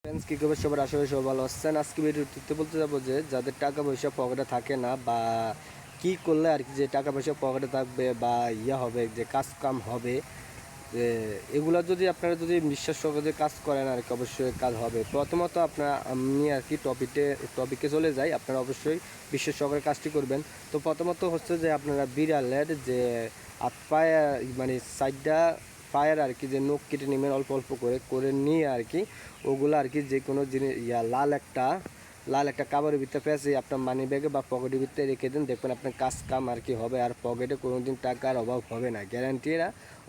Friends কী খবর সবার, আশা করি সবাই ভালো আছেন। আজকে ভিডিওতে বলতে যাবো যে যাদের টাকা পয়সা পকেটে থাকে না বা কি করলে আর কি যে টাকা পয়সা পকেটে থাকবে বা হবে যে কাজ কাম হবে, যে এগুলো যদি আপনারা যদি বিশ্বাস সহকারে কাজ করেন আর কি অবশ্যই কাজ হবে। প্রথমত আমি আর কি টপিকে চলে যাই, আপনারা অবশ্যই বিশ্বাস সহকারে কাজটি করবেন। তো প্রথমত হচ্ছে যে আপনারা বিড়ালের যে পায়ে মানে সাইডটা পায়ের আর কি যে নখ কেটে নেবেন অল্প অল্প করে করে নিয়ে আর কি ওগুলো আর কি যে কোনো জিনিস লাল একটা কাপড়ের ভিতরে পেঁচে আপনার মানি ব্যাগে বা পকেটের ভিতরে রেখে দিন, দেখবেন আপনার কাজ কাম আর কি হবে। আর পকেটে কোনো দিন টাকার অভাব হবে না, গ্যারান্টি।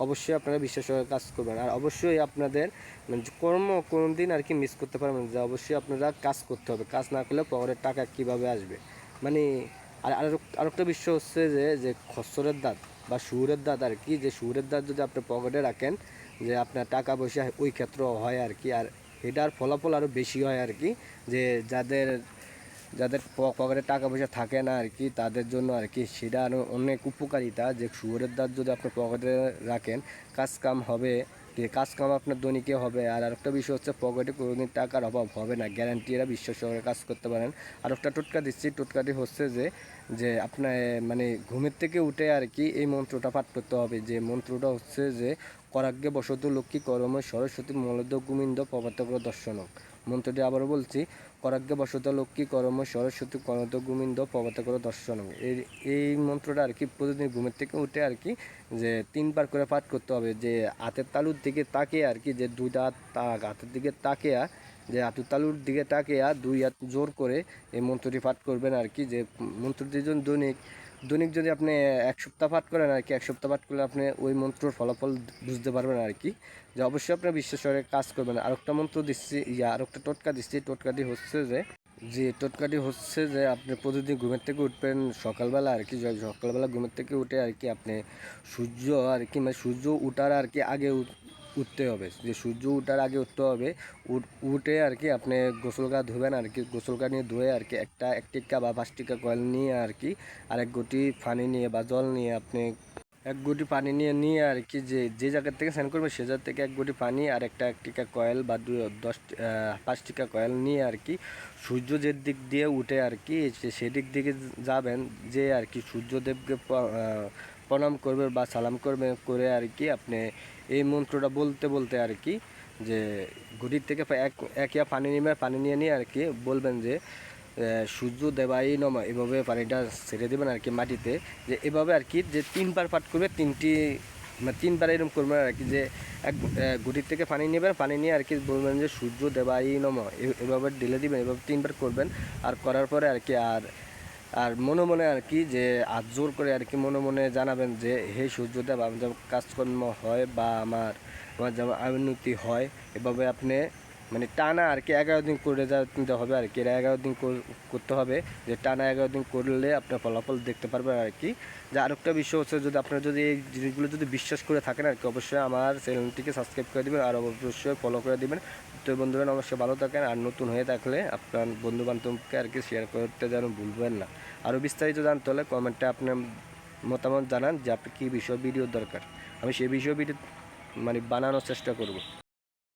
অবশ্যই আপনারা বিশ্বাস করে কাজ করবেন। আর অবশ্যই আপনাদের কর্ম কোনো দিন আর কি মিস করতে পারবেন, যে অবশ্যই আপনারা কাজ করতে হবে। কাজ না করলে পকেটের টাকা কীভাবে আসবে মানে। আর আরেকটা বিষয় হচ্ছে যে যে খচ্চরের দাঁত বা শুয়োরের দাঁত আর কি, যে শুয়োরের দাঁত যদি আপনি পকেটে রাখেন, যে আপনার টাকা পয়সা ওই ক্ষেত্রে হয় আর কি। আর এটার ফলাফল আরও বেশি হয় আর কি, যে যাদের যাদের পকেটে টাকা পয়সা থাকে না আর কি তাদের জন্য আর কি সেটা আরও অনেক উপকারিতা। যে শুয়োরের দাঁত যদি আপনি পকেটে রাখেন, কাজ কাম হবে, কাজ কাম আপনার দৈনিকে হবে। আর আরেকটা বিষয় হচ্ছে পকেটে কোনোদিন টাকার অভাব হবে না, গ্যারান্টি। এরা বিশ্বাস সহকারে কাজ করতে পারেন। আর একটা টোটকা দিচ্ছি, টোটকাটি হচ্ছে যে যে আপনার মানে ঘুমের থেকে উঠে আর কি এই মন্ত্রটা পাঠ করতে হবে। যে মন্ত্রটা হচ্ছে যে করাগ্যে বসত লক্ষ্মী করময় সরস্বতী মলদ গোবিন্দ প্রবর্তক দর্শনক। মন্ত্রটি আবারও বলছি, করাগ্যে বসত লক্ষ্মী করময় সরস্বতী কনদ গোবিন্দ প্রবর্তক দর্শনক। এই মন্ত্রটা আর কি প্রতিদিন ঘুমের থেকে উঠে আর কি যে 3বার করে পাঠ করতে হবে। যে হাতের তালুর দিকে তাকিয়ে আর কি, যে দুইটা হাত হাতের দিকে তাকিয়া, যে হাতের তালুর দিকে তাকিয়া 2 হাত জোর করে এই মন্ত্রটি পাঠ করবেন আর কি। যে মন্ত্রটি দৈনিক দৈনিক যদি আপনি 1 সপ্তাহ পাঠ করেন আর কি, 1 সপ্তাহ পাঠ করলে আপনি ওই মন্ত্রর ফলাফল বুঝতে পারবেন আর কি। যে অবশ্যই আপনার বিশ্বাস করে কাজ করবেন। আর একটা মন্ত্র দিচ্ছি, আর একটা টোটকা দিচ্ছি, টোটকাটি হচ্ছে যে আপনি প্রতিদিন ঘুমের থেকে উঠবেন সকালবেলা আর কি। সকালবেলা ঘুমের থেকে উঠে আর কি আপনি সূর্য আর কি মানে সূর্য উঠার আর কি আগে উঠতে হবে। যে সূর্য উঠার আগে উঠতে হবে, উঠে আর কি আপনি গোসল গা ধুবেন আর কি। গোসল গা নিয়ে ধুয়ে আর কি এক টিক্কা বা 5 টিক্কা কয়েল নিয়ে আর কি, আর 1 ঘটি পানি নিয়ে বা জল নিয়ে আপনি 1 ঘটি পানি নিয়ে আর কি যে জায়গার থেকে স্নান করবেন সে জায়গা থেকে 1 ঘটি পানি আর 1 টিক্কা কয়েল বা 5 টিক্কা কয়েল নিয়ে আর কি সূর্য যে দিক দিয়ে উঠে আর কি সেদিক দিকে যাবেন। যে আর কি সূর্যদেবকে প্রণাম করবে বা সালাম করবে করে আর কি আপনি এই মন্ত্রটা বলতে বলতে আর কি যে ঘটির থেকে এক পানি নেবেন, পানি নিয়ে আর কি বলবেন যে সূর্য দেবাই নম, এভাবে পানিটা ছেড়ে দেবেন আর কি মাটিতে। যে এভাবে আর কি যে 3বার পাঠ করবে, 3বার এরকম করবেন আর কি। যে ঘটির থেকে পানি নেবেন, পানি নিয়ে আর কি বলবেন যে সূর্য দেবাই নম, এভাবে ঢেলে দিবেন। এভাবে 3বার করবেন। আর করার পরে আর কি আর মনে মনে আর কি যে হাত জোর করে আর কি মনে মনে জানাবেন যে হে সূর্যদেব, আমার যেমন কাজকর্ম হয় বা আমার যেমন উন্নতি হয়। এভাবে আপনি মানে টানা আর কি 11 দিন করে নিতে হবে আর কি। এরা 11 দিন করতে হবে। যে টানা 11 দিন করলে আপনার ফলাফল দেখতে পারবেন আর কি। যে আরেকটা বিষয় হচ্ছে, যদি আপনারা যদি এই জিনিসগুলো যদি বিশ্বাস করে থাকেন আর কি, অবশ্যই আমার চ্যানেলটিকে সাবস্ক্রাইব করে দেবেন আর অবশ্যই ফলো করে দেবেন। তো বন্ধুরা অবশ্যই ভালো থাকেন। আর নতুন হয়ে থাকলে আপনার বন্ধুবান্ধবকে আর কি শেয়ার করতে যেন ভুলবেন না। আরও বিস্তারিত জানতে হলে কমেন্টে আপনার মতামত জানান যে আপনি কী বিষয় ভিডিওর দরকার, আমি সেই বিষয় ভিডিও মানে বানানোর চেষ্টা করব।